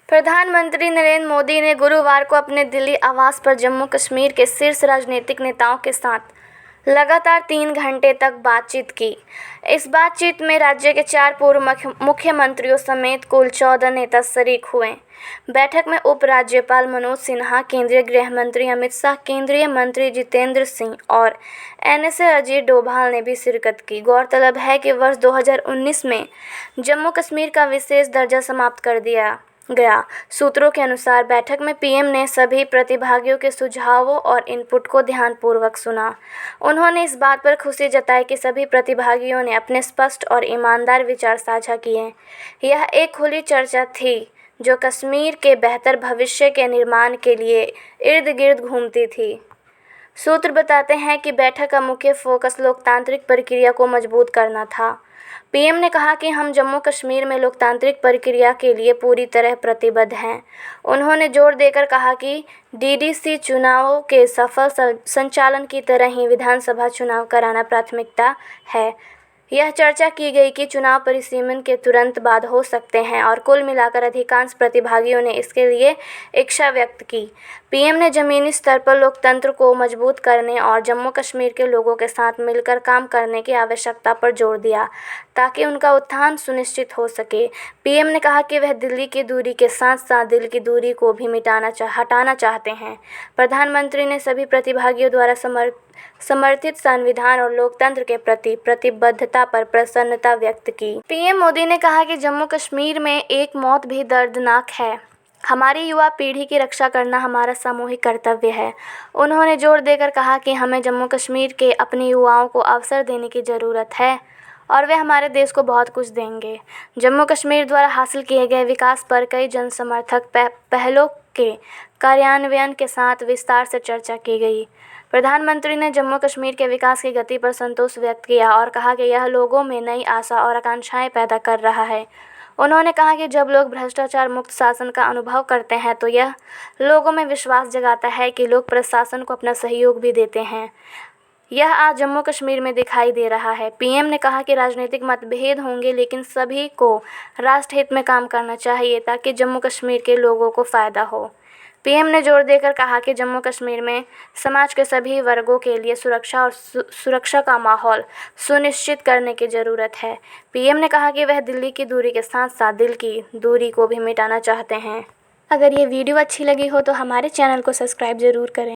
प्रधानमंत्री नरेंद्र मोदी ने गुरुवार को अपने दिल्ली आवास पर जम्मू कश्मीर के शीर्ष राजनीतिक नेताओं के साथ लगातार 3 घंटे तक बातचीत की। इस बातचीत में राज्य के 4 पूर्व मुख्यमंत्रियों समेत कुल 14 नेता शरीक हुए। बैठक में उप राज्यपाल मनोज सिन्हा, केंद्रीय गृह मंत्री अमित शाह, केंद्रीय मंत्री जितेंद्र सिंह और एनएसए अजीत डोभाल ने भी शिरकत की। गौरतलब है कि वर्ष 2019 में जम्मू कश्मीर का विशेष दर्जा समाप्त कर दिया गया। सूत्रों के अनुसार बैठक में पीएम ने सभी प्रतिभागियों के सुझावों और इनपुट को ध्यानपूर्वक सुना। उन्होंने इस बात पर खुशी जताई कि सभी प्रतिभागियों ने अपने स्पष्ट और ईमानदार विचार साझा किए। यह एक खुली चर्चा थी जो कश्मीर के बेहतर भविष्य के निर्माण के लिए इर्द-गिर्द घूमती थी। सूत्र बताते हैं कि बैठक का मुख्य फोकस लोकतांत्रिक प्रक्रिया को मजबूत करना था। पीएम ने कहा कि हम जम्मू कश्मीर में लोकतांत्रिक प्रक्रिया के लिए पूरी तरह प्रतिबद्ध हैं। उन्होंने जोर देकर कहा कि डीडीसी चुनावों के सफल संचालन की तरह ही विधानसभा चुनाव कराना प्राथमिकता है। यह चर्चा की गई कि चुनाव परिसीमन के तुरंत बाद हो सकते हैं और कुल मिलाकर अधिकांश प्रतिभागियों ने इसके लिए इच्छा व्यक्त की। पीएम ने जमीनी स्तर पर लोकतंत्र को मजबूत करने और जम्मू कश्मीर के लोगों के साथ मिलकर काम करने की आवश्यकता पर जोर दिया ताकि उनका उत्थान सुनिश्चित हो सके। पीएम ने कहा कि वह दिल्ली की दूरी के साथ-साथ दिल की दूरी को भी हटाना चाहते हैं। प्रधानमंत्री ने सभी प्रतिभागियों द्वारा समर्थित संविधान और लोकतंत्र के प्रति प्रतिबद्धता पर प्रसन्नता व्यक्त की। पीएम मोदी ने कहा कि जम्मू कश्मीर में एक मौत भी दर्दनाक है। हमारी युवा पीढ़ी की रक्षा करना हमारा सामूहिक कर्तव्य है। उन्होंने जोर देकर कहा कि हमें जम्मू कश्मीर के अपने युवाओं को अवसर देने की ज़रूरत है और वे हमारे देश को बहुत कुछ देंगे। जम्मू कश्मीर द्वारा हासिल किए गए विकास पर कई जनसमर्थक पहलों के कार्यान्वयन के साथ विस्तार से चर्चा की गई। प्रधानमंत्री ने जम्मू कश्मीर के विकास की गति पर संतोष व्यक्त किया और कहा कि यह लोगों में नई आशा और आकांक्षाएं पैदा कर रहा है। उन्होंने कहा कि जब लोग भ्रष्टाचार मुक्त शासन का अनुभव करते हैं तो यह लोगों में विश्वास जगाता है कि लोग प्रशासन को अपना सहयोग भी देते हैं। यह आज जम्मू कश्मीर में दिखाई दे रहा है। पीएम ने कहा कि राजनीतिक मतभेद होंगे लेकिन सभी को राष्ट्र हित में काम करना चाहिए ताकि जम्मू कश्मीर के लोगों को फ़ायदा हो। पीएम ने जोर देकर कहा कि जम्मू कश्मीर में समाज के सभी वर्गों के लिए सुरक्षा का माहौल सुनिश्चित करने की ज़रूरत है। पीएम ने कहा कि वह दिल्ली की दूरी के साथ-साथ दिल की दूरी को भी मिटाना चाहते हैं। अगर ये वीडियो अच्छी लगी हो तो हमारे चैनल को सब्सक्राइब ज़रूर करें।